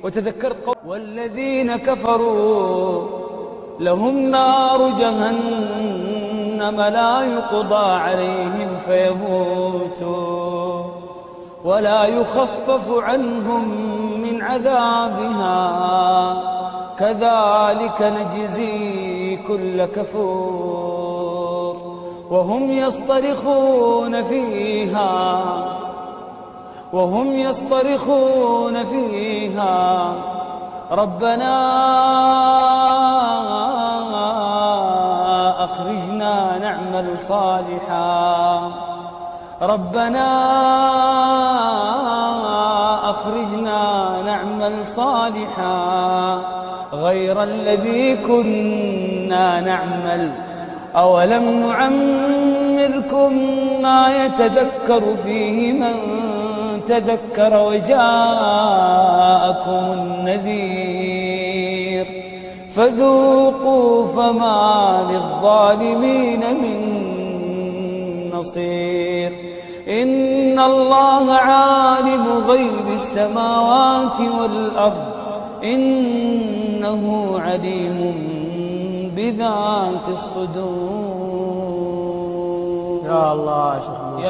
وتذكرت والذين كفروا لهم نار جهنم لا يقضى عليهم فيموتوا ولا يخفف عنهم من عذابها كذلك نجزي كل كفور وهم يصطرخون فيها ربنا أخرجنا نعمل صالحا غير الذي كنا نعمل أولم نعمركم ما يتذكر فيه من تذكر وجاءكم النذير فذوقوا فما للظالمين من نصير إن الله عالم غيب السماوات والأرض إنه عليم بذات الصدور. يا الله يا شيخ موسى.